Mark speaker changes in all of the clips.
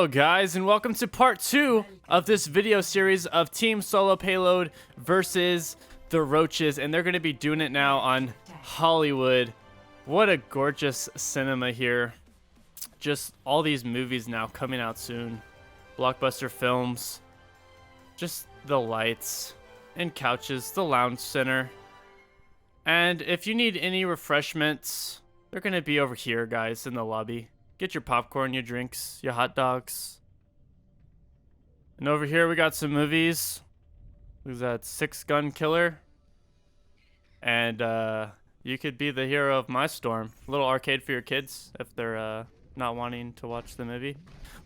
Speaker 1: Hello guys, and welcome to part 2 of this video series of Team Solo Payload versus the Roaches, and they're going to be doing it now on Hollywood. What a gorgeous cinema here. Just all these movies now coming out soon. Blockbuster films. Just the lights and couches, the lounge center. And if you need any refreshments, they're going to be over here, guys, in the lobby. Get your popcorn, your drinks, your hot dogs. And over here we got some movies. Who's that? Six Gun Killer. And you could be the hero of my storm. A little arcade for your kids if they're not wanting to watch the movie.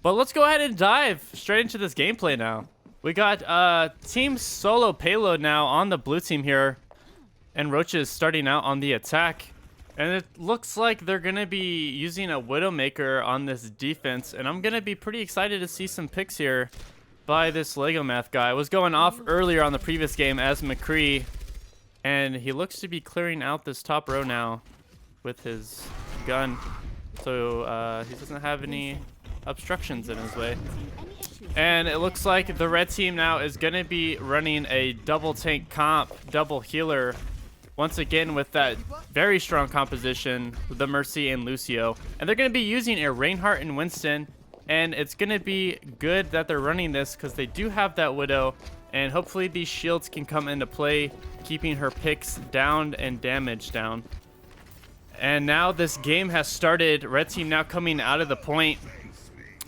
Speaker 1: But let's go ahead and dive straight into this gameplay now. We got Team Solo Payload now on the blue team here. And Roaches starting out on the attack. And it looks like they're going to be using a Widowmaker on this defense. And I'm going to be pretty excited to see some picks here by this Lego Math guy. I was going off earlier on the previous game as McCree. And he looks to be clearing out this top row now with his gun. So he doesn't have any obstructions in his way. And it looks like the red team now is going to be running a double tank comp, double healer. Once again with that very strong composition, the Mercy and Lucio. And they're going to be using a Reinhardt and Winston. And it's going to be good that they're running this because they do have that Widow. And hopefully these shields can come into play, keeping her picks down and damage down. And now this game has started. Red team now coming out of the point.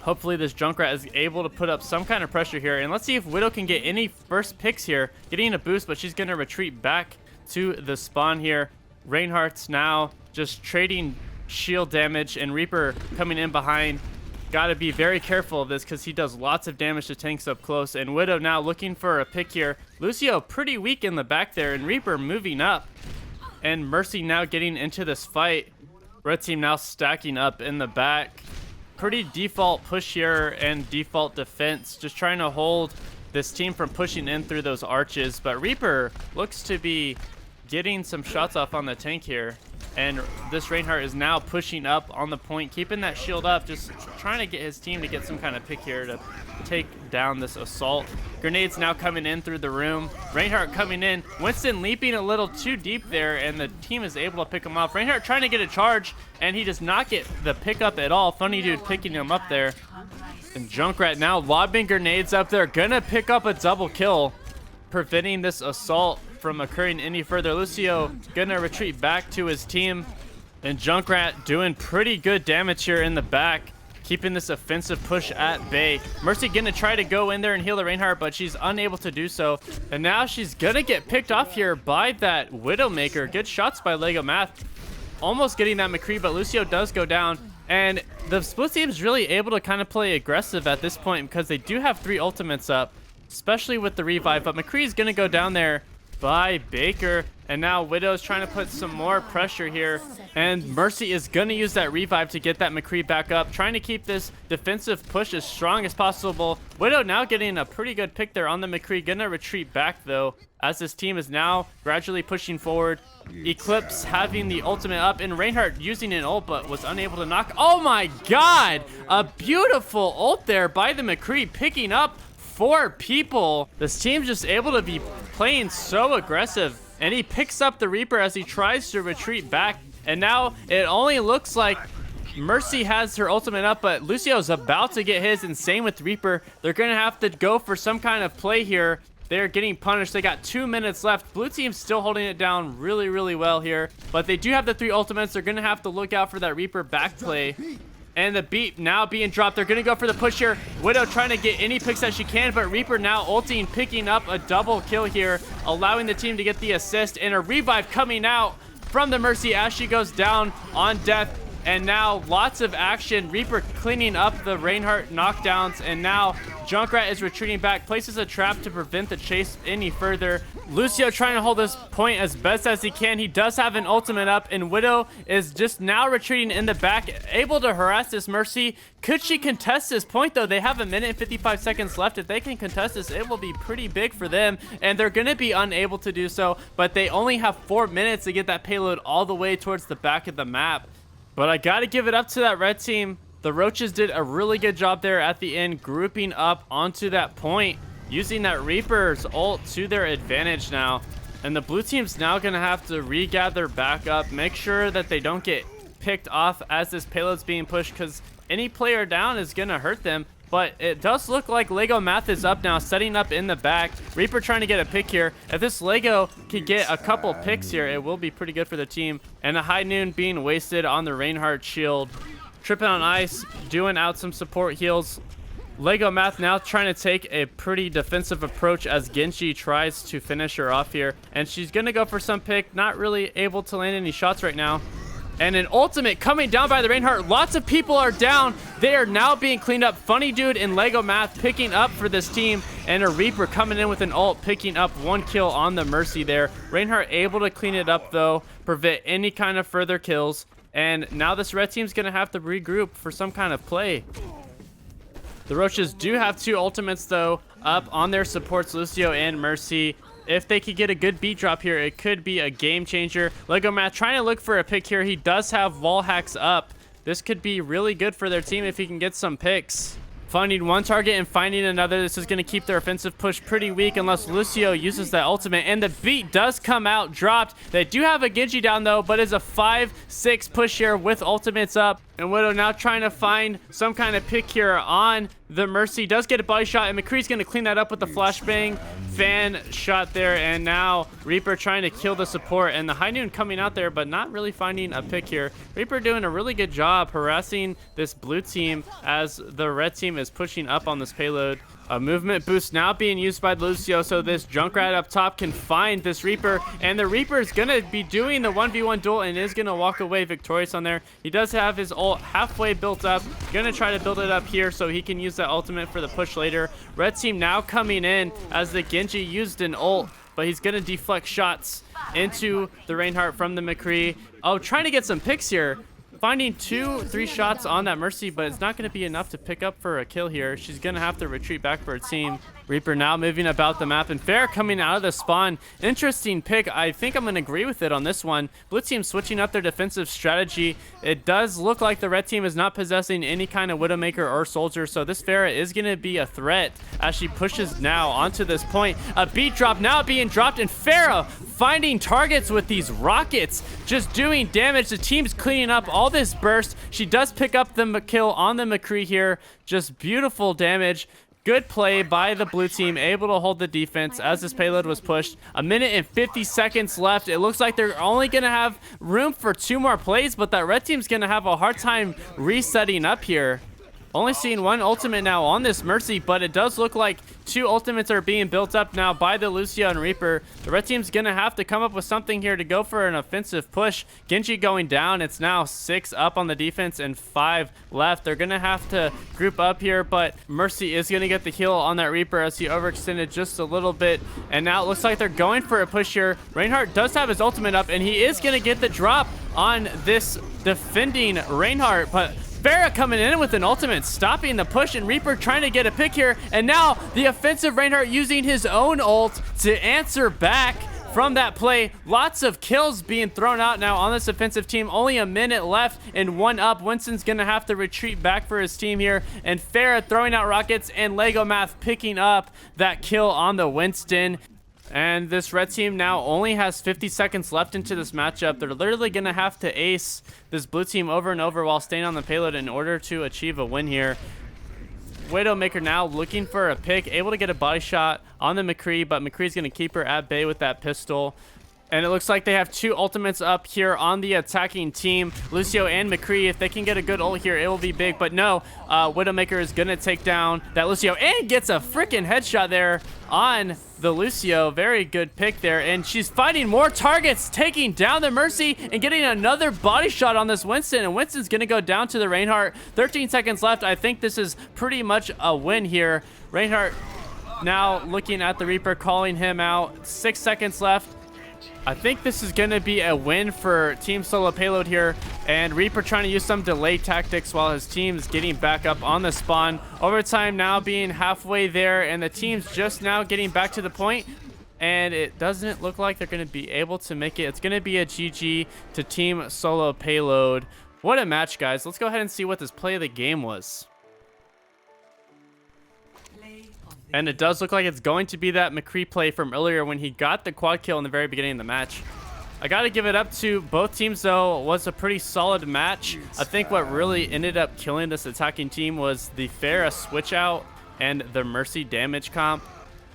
Speaker 1: Hopefully this Junkrat is able to put up some kind of pressure here. And let's see if Widow can get any first picks here. Getting a boost, but she's going to retreat back to the spawn here. Reinhardt's now just trading shield damage, and Reaper coming in behind. Gotta be very careful of this because he does lots of damage to tanks up close. And Widow now looking for a pick here. Lucio pretty weak in the back there, and Reaper moving up. And Mercy now getting into this fight. Red team now stacking up in the back. Pretty default push here and default defense. Just trying to hold this team from pushing in through those arches. But Reaper looks to be getting some shots off on the tank here. And this Reinhardt is now pushing up on the point, keeping that shield up, just trying to get his team to get some kind of pick here to take down this assault. Grenades now coming in through the room. Reinhardt coming in. Winston leaping a little too deep there, and the team is able to pick him off. Reinhardt trying to get a charge, and he does not get the pickup at all. Funny dude picking him up there. And Junkrat now lobbing grenades up there. Gonna pick up a double kill, preventing this assault from occurring any further. Lucio gonna retreat back to his team. And Junkrat doing pretty good damage here in the back, keeping this offensive push at bay. Mercy gonna try to go in there and heal the Reinhardt, but she's unable to do so. And now she's gonna get picked off here by that Widowmaker. Good shots by Lego Math. Almost getting that McCree, but Lucio does go down. And the split team is really able to kind of play aggressive at this point because they do have 3 ultimates up, especially with the revive. But McCree is going to go down there by Baker. And now Widow's trying to put some more pressure here. And Mercy is going to use that revive to get that McCree back up, trying to keep this defensive push as strong as possible. Widow now getting a pretty good pick there on the McCree. Going to retreat back, though, as this team is now gradually pushing forward. Eclipse having the ultimate up, and Reinhardt using an ult, but was unable to knock. Oh my god! A beautiful ult there by the McCree, picking up 4 people. This team's just able to be playing so aggressive. And he picks up the Reaper as he tries to retreat back. And now it only looks like Mercy has her ultimate up, but Lucio's about to get his. And same with Reaper. They're going to have to go for some kind of play here. They're getting punished. They got 2 minutes left. Blue team's still holding it down really, really well here. But they do have the 3 ultimates. They're going to have to look out for that Reaper back play. And the beat now being dropped. They're going to go for the push here. Widow trying to get any picks that she can, but Reaper now ulting, picking up a double kill here, allowing the team to get the assist. And a revive coming out from the Mercy as she goes down on death. And now lots of action. Reaper cleaning up the Reinhardt knockdowns. And now Junkrat is retreating back, places a trap to prevent the chase any further. Lucio trying to hold this point as best as he can. He does have an ultimate up, and Widow is just now retreating in the back, able to harass this Mercy. Could she contest this point, though? They have 1 minute and 55 seconds left. If they can contest this, it will be pretty big for them, and they're going to be unable to do so. But they only have 4 minutes to get that payload all the way towards the back of the map. But I got to give it up to that red team. The Roaches did a really good job there at the end, grouping up onto that point, using that Reaper's ult to their advantage now. And the blue team's now going to have to regather back up, make sure that they don't get picked off as this payload's being pushed, because any player down is going to hurt them. But it does look like Lego Math is up now, setting up in the back. Reaper trying to get a pick here. If this Lego could get a couple picks here, it will be pretty good for the team. And a High Noon being wasted on the Reinhardt shield. Tripping on ice, doing out some support heals. Lego Math now trying to take a pretty defensive approach as Genji tries to finish her off here. And she's going to go for some pick, not really able to land any shots right now. And an ultimate coming down by the Reinhardt. Lots of people are down. They are now being cleaned up. Funny Dude and Lego Math picking up for this team. And a Reaper coming in with an ult, picking up 1 kill on the Mercy there. Reinhardt able to clean it up, though, prevent any kind of further kills. And now this red team's going to have to regroup for some kind of play. The Roaches do have 2 ultimates, though, up on their supports, Lucio and Mercy. If they could get a good beat drop here, it could be a game changer. Lego Math trying to look for a pick here. He does have wall hacks up. This could be really good for their team if he can get some picks. Finding one target and finding another. This is going to keep their offensive push pretty weak unless Lucio uses that ultimate. And the beat does come out dropped. They do have a Genji down, though, but it's a 5-6 push here with ultimates up. And Widow now trying to find some kind of pick here on the Mercy. Does get a body shot, and McCree's going to clean that up with the flashbang. Fan shot there, and now Reaper trying to kill the support. And the High Noon coming out there, but not really finding a pick here. Reaper doing a really good job harassing this blue team as the red team is pushing up on this payload. A movement boost now being used by Lucio, so this Junkrat up top can find this Reaper, and the Reaper is going to be doing the 1v1 duel and is going to walk away victorious on there. He does have his ult halfway built up, going to try to build it up here so he can use that ultimate for the push later. Red team now coming in as the Genji used an ult, but he's going to deflect shots into the Reinhardt from the McCree. Oh, trying to get some picks here. Finding 2-3 shots on that Mercy, but it's not going to be enough to pick up for a kill here. She's going to have to retreat back for her team. Reaper now moving about the map, and Fair coming out of the spawn. Interesting pick. I think I'm going to agree with it on this one. Blue team switching up their defensive strategy. It does look like the red team is not possessing any kind of Widowmaker or Soldier, so this Farah is going to be a threat as she pushes now onto this point. A beat drop now being dropped, and Farah finding targets with these rockets, just doing damage. The team's cleaning up all this burst. She does pick up the kill on the McCree here. Just beautiful damage. Good play by the blue team, able to hold the defense as this payload was pushed. 1 minute and 50 seconds left. It looks like they're only going to have room for 2 more plays, but that red team's going to have a hard time resetting up here. Only seeing 1 ultimate now on this Mercy, but it does look like 2 ultimates are being built up now by the Lucio and Reaper. The red team's going to have to come up with something here to go for an offensive push. Genji going down. It's now 6 up on the defense and 5 left. They're going to have to group up here, but Mercy is going to get the heal on that Reaper as he overextended just a little bit. And now it looks like they're going for a push here. Reinhardt does have his ultimate up, and he is going to get the drop on this defending Reinhardt, but Farah coming in with an ultimate, stopping the push, and Reaper trying to get a pick here. And now the offensive Reinhardt using his own ult to answer back from that play. Lots of kills being thrown out now on this offensive team. Only 1 minute left and 1 up. Winston's going to have to retreat back for his team here. And Farah throwing out rockets, and Lego Math picking up that kill on the Winston. And this red team now only has 50 seconds left into this matchup. They're literally going to have to ace this blue team over and over while staying on the payload in order to achieve a win here. Widowmaker now looking for a pick, able to get a body shot on the McCree, but McCree's going to keep her at bay with that pistol. And it looks like they have 2 ultimates up here on the attacking team. Lucio and McCree, if they can get a good ult here, it will be big. But no, Widowmaker is going to take down that Lucio and gets a freaking headshot there on the Lucio. Very good pick there. And she's finding more targets, taking down the Mercy and getting another body shot on this Winston. And Winston's going to go down to the Reinhardt. 13 seconds left. I think this is pretty much a win here. Reinhardt now looking at the Reaper, calling him out. 6 seconds left. I think this is going to be a win for Team Solo Payload here, and Reaper trying to use some delay tactics while his team is getting back up on the spawn. Overtime now being halfway there, and the team's just now getting back to the point, and it doesn't look like they're going to be able to make it. It's going to be a GG to Team Solo Payload. What a match, guys. Let's go ahead and see what this play of the game was. And it does look like it's going to be that McCree play from earlier when he got the quad kill in the very beginning of the match. I got to give it up to both teams, though. It was a pretty solid match. I think what really ended up killing this attacking team was the Pharah switch out and the Mercy damage comp.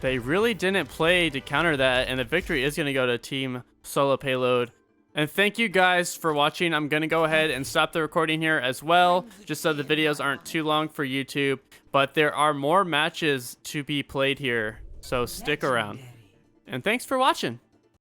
Speaker 1: They really didn't play to counter that, and the victory is going to go to Team Solo Payload. And thank you guys for watching. I'm going to go ahead and stop the recording here as well, just so the videos aren't too long for YouTube. But there are more matches to be played here, so stick around. And thanks for watching.